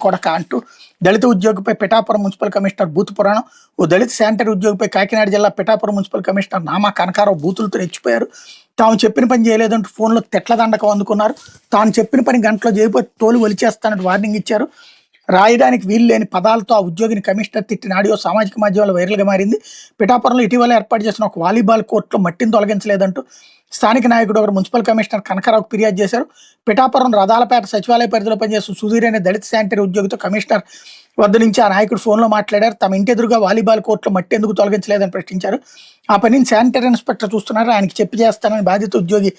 కొడక అంటూ దళిత ఉద్యోగిపై Pithapuram municipal commissioner బూతు పురాణం. ఓ దళిత sanitary ఉద్యోగిపై Kakinada జిల్లా పిఠాపురం మున్సిపల్ కమిషనర్ నామా కనకారావు బూతులతో రెచ్చిపోయారు. తాము చెప్పిన పని చేయలేదంటూ ఫోన్లో తెట్ల దండకం అందుకున్నారు. తాను చెప్పిన పని గంటలో చేయబోతే తోలు ఒలిచేస్తానంటూ వార్నింగ్ ఇచ్చారు. రాయడానికి వీలు లేని పదాలతో ఆ ఉద్యోగిని కమిషనర్ తిట్టిన ఆడియో సామాజిక మాధ్యమాల్లో వైరల్గా మారింది. పిఠాపురంలో ఇటీవల ఏర్పాటు చేసిన ఒక వాలీబాల్ కోర్టులో మట్టిని తొలగించలేదంటూ స్థానిక నాయకుడు ఒకరు మున్సిపల్ కమిషనర్ కనకారావుకు ఫిర్యాదు చేశారు. పిఠాపురం రథాలపేట సచివాలయ పరిధిలో పనిచేస్తున్న సుధీర్ అనే దళిత శానిటరీ ఉద్యోగితో కమిషనర్ వద్ద నుంచి ఆ నాయకుడు ఫోన్లో మాట్లాడారు. తమ ఇంటి ఎదురుగా వాలీబాల్ కోర్టులో మట్టి ఎందుకు తొలగించలేదని ప్రశ్నించారు. ఆ పనిని శానిటరీ ఇన్స్పెక్టర్ చూస్తున్నారు, ఆయనకి చెప్పి చేస్తానని బాధిత ఉద్యోగి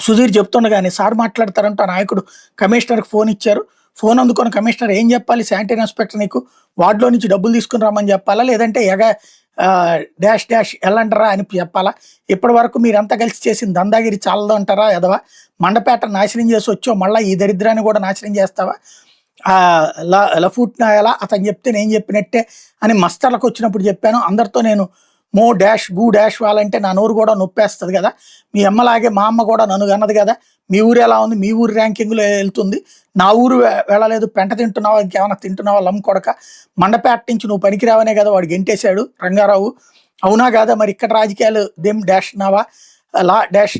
సుధీర్ చెప్తుండగానే సార్ మాట్లాడతారంటూ ఆ నాయకుడు కమిషనర్కి ఫోన్ ఇచ్చారు. ఫోన్ అందుకొని కమిషనర్ ఏం చెప్పాలి, శానిటరీ ఇన్స్పెక్టర్ నీకు వార్డులో నుంచి డబ్బులు తీసుకుని రమ్మని చెప్పాలా, లేదంటే డాష్ డాష్ ఎల్లంటారా అని చెప్పాలా? ఇప్పటి వరకు మీరంతా కలిసి చేసిన దందాగిరి చాలదు అంటారా? ఎదవా మండపేట నాశనం చేసి వచ్చో మళ్ళీ ఈ దరిద్రాన్ని కూడా నాశనం చేస్తావా? లఫూట్ నాయాలా అతను చెప్తే నేను చెప్పినట్టే అని మస్తర్లకు వచ్చినప్పుడు చెప్పాను. అందరితో నేను మో డాష్ గూ డాష్ వాళ్ళంటే నా నోరు కూడా నొప్పేస్తుంది కదా. మీ అమ్మలాగే మా అమ్మ కూడా నన్ను అన్నది కదా. మీ ఊరు ఎలా ఉంది, మీ ఊరు ర్యాంకింగ్లో వెళ్తుంది, నా ఊరు వెళ్ళలేదు. పెంట తింటున్నావా, ఇంకేమైనా తింటున్నావా లమ్ కొడక? మండపేట నుంచి నువ్వు పనికిరావనే కదా వాడు గెంటేశాడు రంగారావు, అవునా కాదా? మరి ఇక్కడ రాజకీయాలు దేం డాష్ నావా? లా డాష్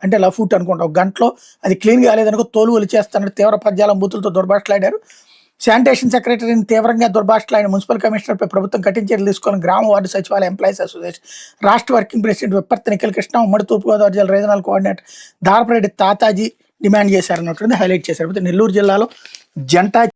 అంటే లఫూట్ అనుకుంటా. ఒక గంటలో అది క్లీన్ కాలేదనుకో తోలు ఒలిచేస్తానని తీవ్ర పద్యాల బూతులతో దుర్భాషలాడారు. శానిటేషన్ సెక్రటరీని తీవ్రంగా దుర్భాషలాడిన మున్సిపల్ కమిషనర్పై ప్రభుత్వం కఠిన చర్యలు తీసుకొని గ్రామ వార్డు సచివాలయ ఎంప్లాయీస్ అసోసియేషన్ రాష్ట్ర వర్కింగ్ ప్రెసిడెంట్ విప్పర్తి నిఖిల్ కృష్ణ, ఉమ్మడి తూర్పుగోదావరి జిల్లా regional coordinator Darapareddy Tataji demand చేశారన్నట్టు హైలైట్ చేశారు. నెల్లూరు జిల్లాలో జంటా